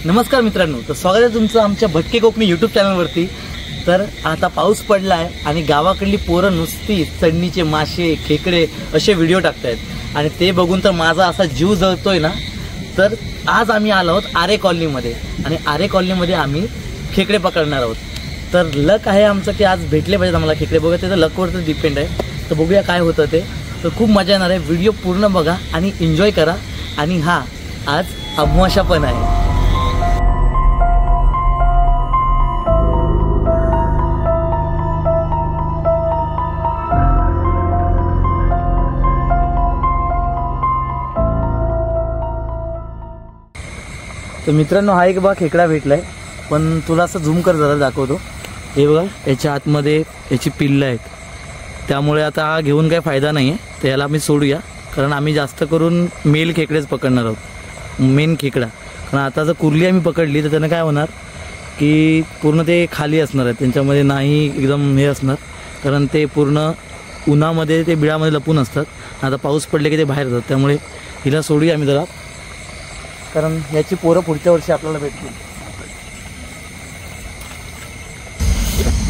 नमस्कार मित्रांनो, तर स्वागत आहे तुमचं आमच्या भटके कोकणी यूट्यूब चॅनलवरती। तर आता पाऊस पडला आहे आणि गावाकडली पोरं नुसती चढणीचे मासे खेकडे असे व्हिडिओ टाकतायत आणि ते बघून तर माझा असा जीव जळतोय ना। तर आज आम्ही आलो आहोत आरे कॉलनीमध्ये आणि आरे कॉलनीमध्ये आम्ही खेकडे पकडणार आहोत। तर लक आहे आमचं की आज भेटले पाहिजेत आम्हाला खेकडे। बघा ते तर लकवर तर डिपेंड आहे। तर बघूया काय होतं ते। तर खूप मजा येणार आहे, व्हिडिओ पूर्ण बघा आणि एन्जॉय करा। आणि हां, आज अमावास्या पण आहे। तर मित्रांनो, हा एक बघा खेकडा भेटलाय, पण तुला असं झूम कर जरा दाखवतो। हे बघा, याच्या आतमध्ये याची पिल्लं आहेत, त्यामुळे आता हा घेऊन काही फायदा नाही आहे। तर याला आम्ही सोडूया, कारण आम्ही जास्त करून मेल खेकडेच पकडणार आहोत, मेन खेकडा। कारण आता जर कुर्ली आम्ही पकडली तर त्यानं काय होणार की पूर्ण ते खाली असणार आहे, त्यांच्यामध्ये नाही एकदम हे असणार, कारण ते पूर्ण उन्हामध्ये ते बिळामध्ये लपून असतात। आता पाऊस पडले की ते बाहेर जातात, त्यामुळे हिला सोडूया आम्ही जरा, कारण याची पोरं पुढच्या वर्षी आपल्याला भेटतील।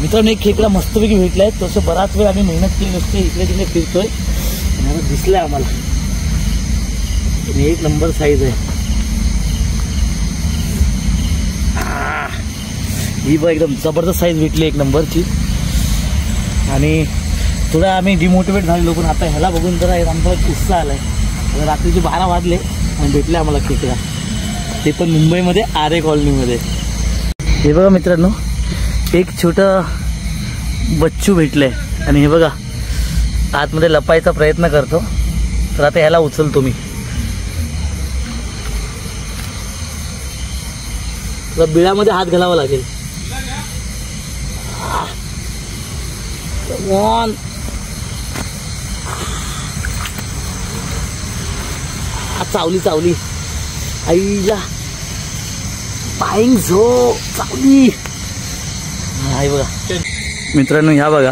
मित्रांनो, एक खेकडा मस्तपैकी भेटलाय। तसं बराच वेळ आम्ही मेहनत केली नसते, इकडे तिकडे फिरतोय, मला दिसलाय आम्हाला। एक नंबर साईज आहे ही, बघ एकदम जबरदस्त साईज भेटली एक नंबरची। आणि थोडा आम्ही डिमोटिवेट झालेलो, पण आता ह्याला बघून जरा आमचा उत्साह आलाय। रात्रीचे 12 वाजले आणि भेटले आम्हाला खेकडा, ते पण मुंबईमध्ये आरे कॉलनीमध्ये। हे बघा मित्रांनो, एक छोटं बच्चू भेटलंय आणि हे बघा आतमध्ये लपायचा प्रयत्न करतो। तर आता ह्याला उचलतो मी, तर बिळामध्ये हात घालावा लागेल। चावली चावली, आईला पाईंग झो चावली। आहे बघा मित्रांनो, ह्या बघा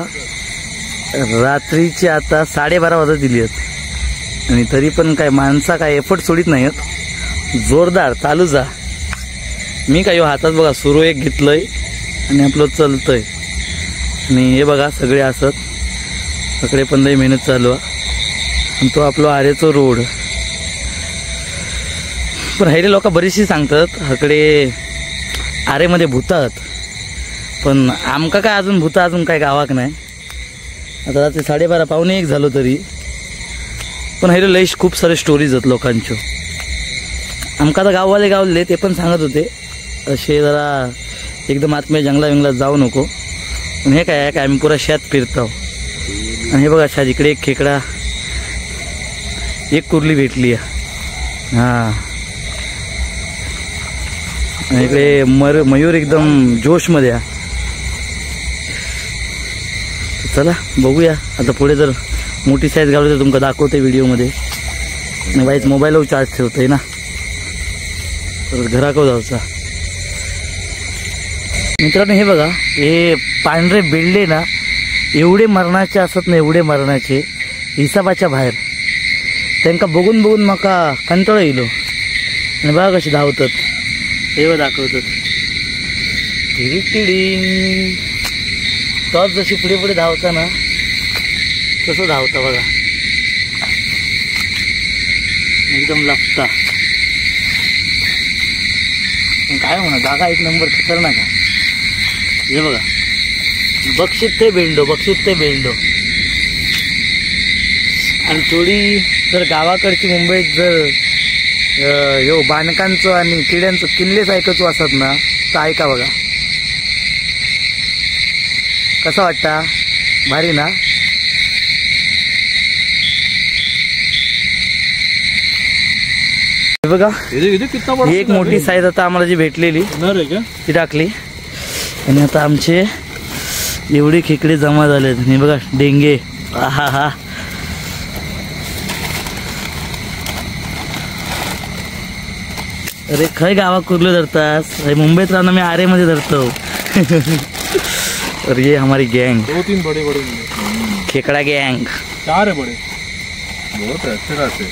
रात्रीची आता 12:30 वाजता दिली आहेत आणि तरी पण काय माणसा काय एफर्ट सोडित नाही आहेत, जोरदार चालू जा। मी काय हातात बघा सुरू एक घेतलंय आणि आपलं चलतंय। आणि हे बघा सगळे असत, सगळे पण लई मेहनत चालू आहे आणि तो आपलं आरेचो रोड। पण हैरे लोक बरीचशी सांगतात हकडे आरेमध्ये भूतात, पण आमका काय अजून भूत अजून काय गावाक नाही। आता रात्री 12:30 पावणे 1 झालो तरी पण हैरे लईश खूप सारे स्टोरीज आहेत लोकांच्या। आमका तर गाववाले गावले ते पण सांगत होते असे जरा एकदम आतमध्ये जंगला विंगलात जाऊ नको, पण हे काय आम्ही पुरा शेत फिरतो। आणि हे बघा शाद इकडे एक खेकडा, एक कुर्ली भेटली आहे। हां, इकडे मयूर एकदम जोशमध्ये आहे। चला बघूया आता पुढे, जर मोठी साईज घालू तर तुमका दाखवते व्हिडिओमध्ये। आणि बाईच मोबाईलवर चार्ज ठेवतोय ना, तर घराकडे जाऊचा। मित्रांनो, हे बघा हे पांढरे बेल्ले ना एवढे मरणाचे असत ना, एवढे मरणाचे हिसाबाच्या बाहेर। त्यांना बघून बघून मका कंटाळा येलो। आणि बघा कशी धावतात, हे दाखवतात टिडी। तोच जशी पुढे पुढे धावता ना तसं धावता बघा, एकदम लपता। काय म्हणा, जागा एक नंबर खतरनाक आहे। हे बघा बक्षीत ते बेंडो, बक्षीत ते बेंडो। आणि थोडी जर गावाकडची मुंबईत जर यो बाणकांचं आणि किड्यांचं किल्लेच ऐकायचो असत ना, तर ऐका बघा कसा वाटता, भारी ना। हे बघा ही एक मोठी साईज आता आम्हाला जी भेटलेली ती टाकली आणि आता आमचे एवढे खेकडे जमा झालेत। हे बघा डेंगे, हा हा। अरे खय गावात कुर्ले धरतास, मुंबईत राहणं मी आरेमध्ये धरतो। और ये हमारी गैंग, 2-3 बड़े बड़े खेकड़ा गैंग, 4 है बड़े, बहुत अच्छे खासे।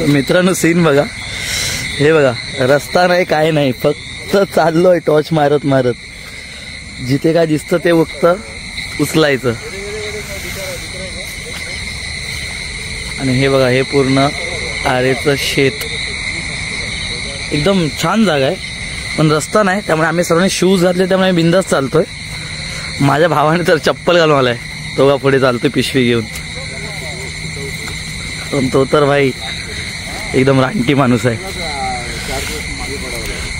मित्रांनो सीन बघा, हे बघा रस्ता नाही काय नाही, फक्त चाललोय टॉर्च मारत मारत. जिथे काय दिसतं ते उचलायचं. आणि हे बघा हे पूर्ण आरेचं शेत, एकदम छान जागा आहे. पण रस्ता नाही, त्यामुळे आम्ही सर्वांनी शूज घातले, त्यामुळे बिंदास चालतोय. माझ्या भावाने तर चप्पल घालून आलाय, तो का पुढे चालतोय पिशवी घेऊन. पण तो तर भाई एकदम रानटी माणूस आहे.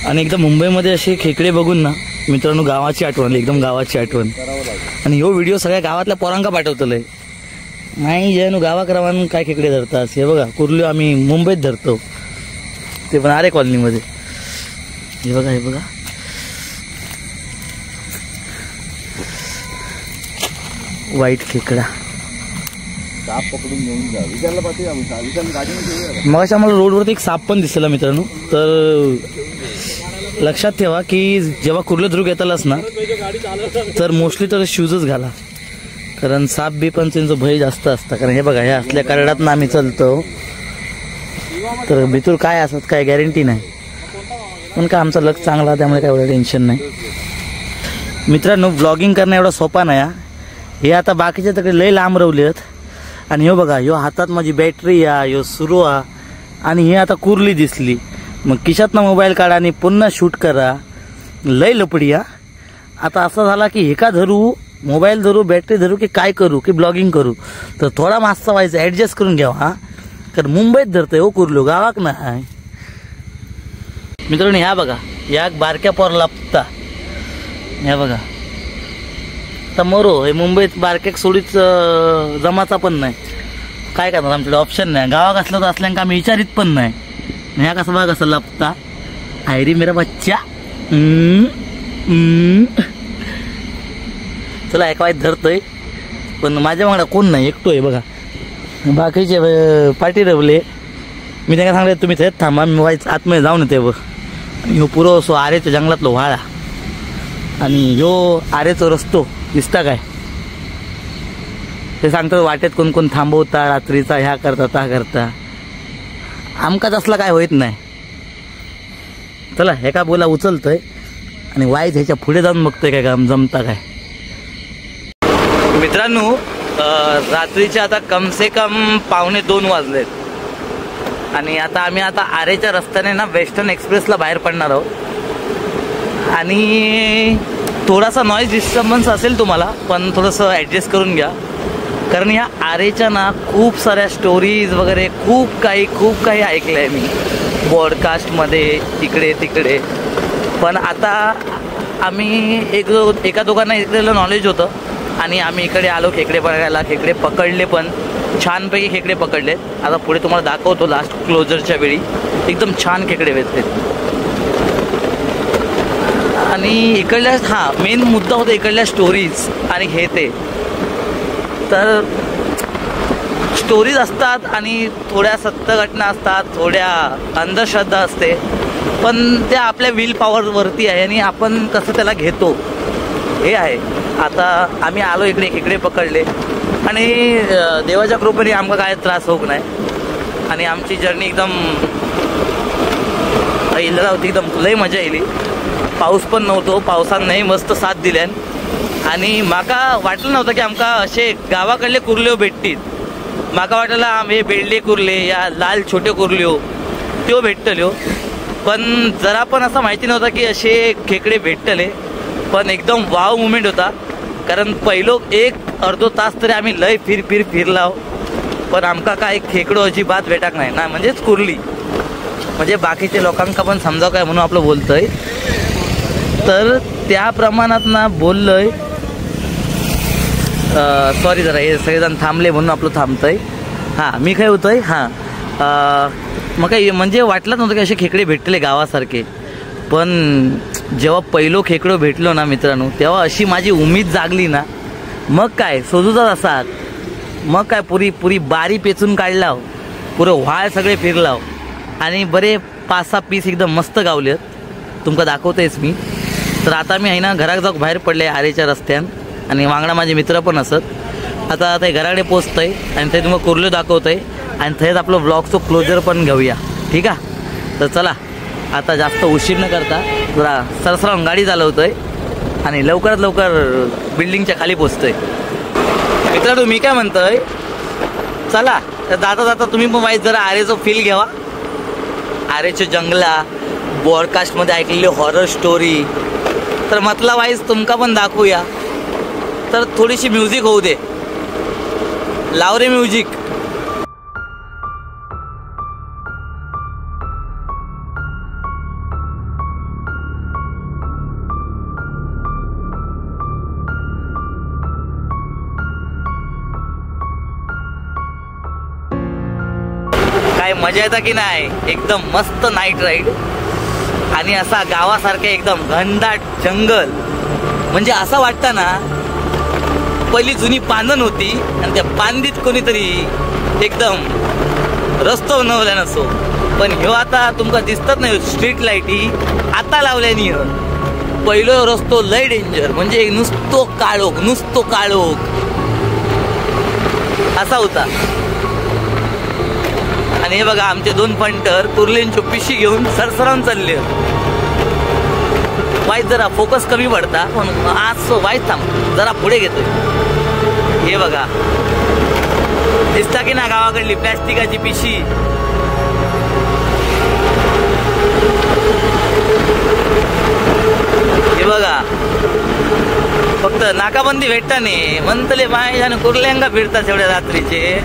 आणि एकदम मुंबईमध्ये असे खेकडे बघून ना मित्रांनो गावाची आठवण, एकदम गावाची आठवण. आणि ह्यो व्हिडिओ सगळ्या गावातल्या पोरांका पाठवतलंय. नाही जे गावाकरावान काय खेकडे धरतात. हे बघा कुर्ल्यो आम्ही मुंबईत धरतो, ते पण आरे कॉलनीमध्ये. हे बघा हे बघा व्हाईट खेकडा. साप पकडून घेऊन जा, विचारला पाहिजे मग आम्हाला रोडवरती एक साप पण दिसला मित्रांनो. तर लक्षात ठेवा की जेव्हा कुर्ले दुर्ग येतालाच ना तर मोस्टली तर शूजच घाला, कारण साप बी पण त्यांचं भय जास्त असतं. कारण हे बघा हे असल्या करडात ना आम्ही चालतो, तर भीतूर काय असत काय गॅरंटी नाही. पण काय आमचा लक चांगला, त्यामुळे काय एवढं टेन्शन नाही. मित्रांनो ब्लॉगिंग करणं एवढा सोपा नाही. हे आता बाकीचे तिकडे लय लांब रवलेत. आणि हे बघा ह्यो हातात माझी बॅटरी या, ह्यो सुरू आ, आणि हे आता कुर्ली दिसली. मग खिशातनं मोबाईल काढा आणि पुन्हा शूट करा, लय लपडी या. आता असं झाला की हे का धरू, मोबाईल धरू, बॅटरी धरू की काय करू की ब्लॉगिंग करू. तर थोडा मास्ता व्हायचा, ॲडजस्ट करून घ्यावा. हा कारण मुंबईत धरतोय हो कुर्लो, गावाक नाही. मित्रांनो ह्या बघा या बारक्या पोर लापता, ह्या बघा तर मरो. हे मुंबईत बारक्याक सोडीच जमाचा पण नाही. काय करणार, आमच्याकडे ऑप्शन नाही. गावात असलं तर असल्यानं आम्ही विचारित पण नाही. ह्या कसं बघा कसं लपता, आयरी मेरा बच्चा. चला एका वाईट धरतोय, पण माझ्या मागडा कोण नाही, एकटो आहे बघा. बाकीचे पाठी रवले. मी त्यांना सांगितलं तुम्ही थेट थांबा, मी वाईच आतमध्ये जाऊन येते. ह्यो पुरो असो आरेच्या जंगलातलो व्हाळा, आणि ह्यो आरेचो रस्तो दिसता काय. ते सांगतात वाटेत कोण कोण थांबवता रात्रीचा, ह्या करता ता करता. आमकाच असला काय होत नाही. चला हे का बोला उचलतोय आणि वाईट ह्याच्या पुढे जाऊन बघतोय काय काम जमता काय. मित्रांनो रात्रीचे आता कम से कम 1:45 वाजलेत. आणि आता आम्ही आरेच्या रस्त्याने ना वेस्टर्न एक्सप्रेसला बाहेर पडणार आहोत. आणि थोडासा नॉईज डिस्टर्बन्स असेल तुम्हाला, पण थोडंसं ॲडजस्ट करून घ्या. कारण या आरेच्या ना खूप साऱ्या स्टोरीज वगैरे खूप काही ऐकलं आहे मी पॉडकास्टमध्ये इकडे तिकडे. पण आता आम्ही एका दोघांना इकडलं नॉलेज होतं आणि आम्ही इकडे आलो खेकडे बघायला. खेकडे पकडले पण छानपैकी खेकडे पकडले. आता पुढे तुम्हाला दाखवतो लास्ट क्लोजरच्या वेळी. एकदम छान खेकडे भेटते. आणि इकडल्या मेन मुद्दा होता इकडल्या स्टोरीज. आणि हे ते तर स्टोरीज असतात आणि थोड्या सत्य घटना असतात, थोड्या अंधश्रद्धा असते, पण त्या आपल्या विल पॉवरवरती आहे आणि आपण कसं त्याला घेतो हे आहे. आता आम्ही आलो इकडे खेकडे पकडले आणि देवाच्या कृपेने आमका काय त्रास होत नाही. आणि आमची जर्नी एकदम इल्ला होती, एकदम लई मजा येईल. पाऊस पण नव्हतो, पावसानं मस्त साथ दिल्यान. आणि माका वाटलं नव्हतं की आमका असे गावाकडले कुर्ल्यो भेटतील. माका वाटलं हे बेडले कुर्ले या लाल छोटे कुर्ल्यो त्यो भेटतल्यो, पण जरा पण असं माहिती नव्हतं की असे खेकडे भेटतले. पण एकदम वाव मुमेंट होता. कारण पहिलो 1-अर्धो तास तरी आम्ही लय फिरलाव, पण आमका काय खेकडो अजिबात भेटाक नाही ना, म्हणजेच कुर्ली. म्हणजे बाकीच्या लोकांका पण समजाव काय म्हणून आपलं बोलतोय. तर त्या प्रमाणात ना बोललोय. सॉरी जरा हे सगळेजण थांबले म्हणून आपलं थांबतंय. मी काय होतोय मग काय म्हणजे वाटलंच नव्हतं की असे खेकडे भेटले गावासारखे. पण जेव्हा पहिलो खेकडो भेटलो ना मित्रांनो, तेव्हा अशी माझी उमेद जागली ना. मग काय सोजूचाच असा. मग काय पुरी बारी पेचून काढलाव, पुरं व्हाळ सगळे फिरलाव आणि बरे 5-6 पीस एकदम मस्त गावलेत. तुमका दाखवतेच मी. तर आता मी आहे ना घरात जाऊन बाहेर पडले आरेच्या रस्त्यान आणि वांगडा माझे मित्र पण असत. आता ते घराकडे पोचतंय आणि ते तुम्हाला कुर्ल्यो दाखवतंय आणि थंयच आपलं व्लॉगचं क्लोजर पण घेऊया. ठीक आहे, तर चला. आता जास्त उशीर न करता जरा सरसरावून गाडी चालवतोय आणि लवकरात लवकर बिल्डिंगच्या खाली पोचतोय. मित्रांनो मी काय म्हणतोय, चला जाता जाता तुम्ही पण वाईज जरा आरेचं फील घ्यावा. आरेच्या जंगला ब्रॉडकास्टमध्ये ऐकलेली हॉरर स्टोरी तर मतला वाईज तुमका पण दाखवूया. तर थोडीशी म्युझिक होऊ दे, लाव रे म्युझिक. काय मजा येतं की नाही, एकदम मस्त नाईट राईड आणि असा गावासारखं एकदम घनदाट जंगल. म्हणजे असं वाटतं ना पहिली जुनी पानन होती आणि त्या पांदीत कोणीतरी एकदम रस्तो बनवला नसो. पण ह्यो आता तुमका दिसत नाही स्ट्रीट लाईटी आता लावल्यानी. पहिलो रस्तो लय डेंजर, म्हणजे नुसतो काळोख असा होता. आणि हे बघा आमचे 2 फंटर कुर्ल्यांची पिशी घेऊन सरसरावून चालले. वाईट जरा फोकस कमी पडता पण आज वाईट थांब जरा पुढे घेतोय. हे बघा दिसता की ना गावाकडली प्लॅस्टिकाची पिशी. हे बघा फक्त नाकाबंदी भेटता नाही म्हणतले बाय कुर्ल्यांगा फिरतात एवढ्या रात्रीचे.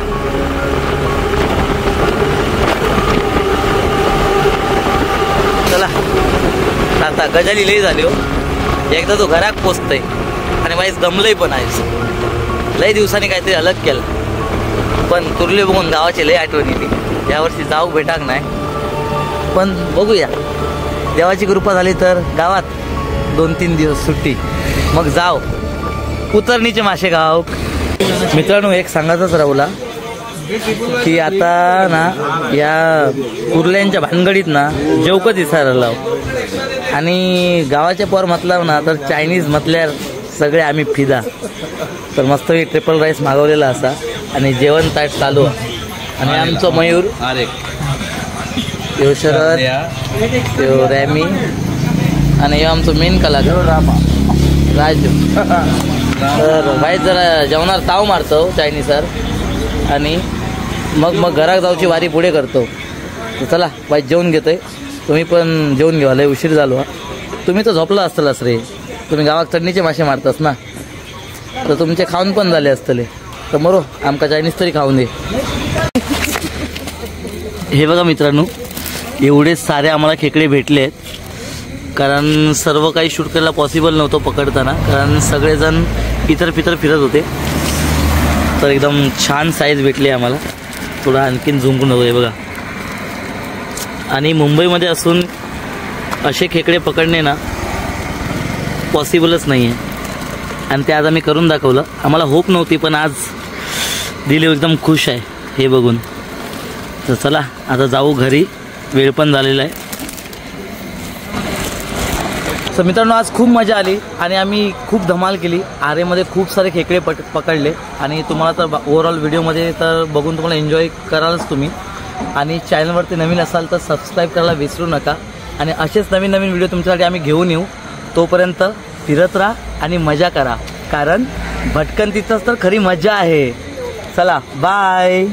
चला आता गजाली लई झाली हो. एकदा तो घरात पोचतय आणि वाईस गमलंय पण आहे. लई दिवसांनी काहीतरी अलग केलं पण कुर्ले बघून गावाची लई आठवण येते. यावर्षी जाऊ भेटाक नाही पण बघूया, देवाची कृपा झाली तर गावात 2-3 दिवस सुट्टी मग जाव उतरणीचे मासे गाव. मित्रांनो एक सांगायचंच राहुला की आता ना या कुर्ल्यांच्या भानगडीत ना जेवकच दिसायला लाव. आणि गावाच्या पोर म्हटलं ना तर चायनीज म्हटल्यावर सगळे आम्ही फिदा. तर मस्त ट्रिपल राईस मागवलेला असा आणि जेवण ताट चालू. आणि आमचं मयूर, यो शरद, यो रॅमी आणि यो आमचं मेन कलाकार राजू. तर वाईट जरा जेवणार ताव मारतो चायनीज सर आणि मग घरात जाऊची वारी पुढे करतो. तर चला वाईट जेवून घेतोय, तुम्ही पण जेवून घ्या. लय उशीर झालो. तुम्ही तर झोपला असतलास रे, तुम्ही गावात चटणीचे मासे मारतास ना तर तुमचे खाऊन पण झाले असतले. तर मरो आमका चायनीज तरी खाऊन दे. हे बघा मित्रांनो एवढे सारे आम्हाला खेकडे भेटले आहेत कारण सर्व काही शूट करायला पॉसिबल नव्हतं पकडताना कारण सगळेजण इतर फिरत होते. तर एकदम छान साईज भेटली आम्हाला. थोडं आणखीन झुंकून होतं आहे बघा. आणि मुंबईमध्ये असून असे खेकडे पकडणे ना पॉसिबलच नाही आहे आणि ते आज आम्ही करून दाखवलं. आम्हाला होप नव्हती पण आज दिले. एकदम खुश आहे हे बघून. तर चला आता जाऊ घरी, वेळ पण झालेला आहे. तर मित्रांनो आज खूप मजा आली आणि आम्ही खूप धमाल केली. आरेमध्ये खूप सारे खेकडे पकडले आणि तुम्हाला तर ओव्हरऑल व्हिडिओमध्ये तर बघून तुम्हाला एन्जॉय करालच तुम्ही. आणि चॅनलवरती नवीन असाल तर सबस्क्राईब करायला विसरू नका. आणि असेच नवीन व्हिडिओ तुमच्यासाठी आम्ही घेऊन येऊ. तोपर्यंत फिरत राहा आणि मजा करा कारण भटकंतीतच तर खरी मजा आहे. चला बाय.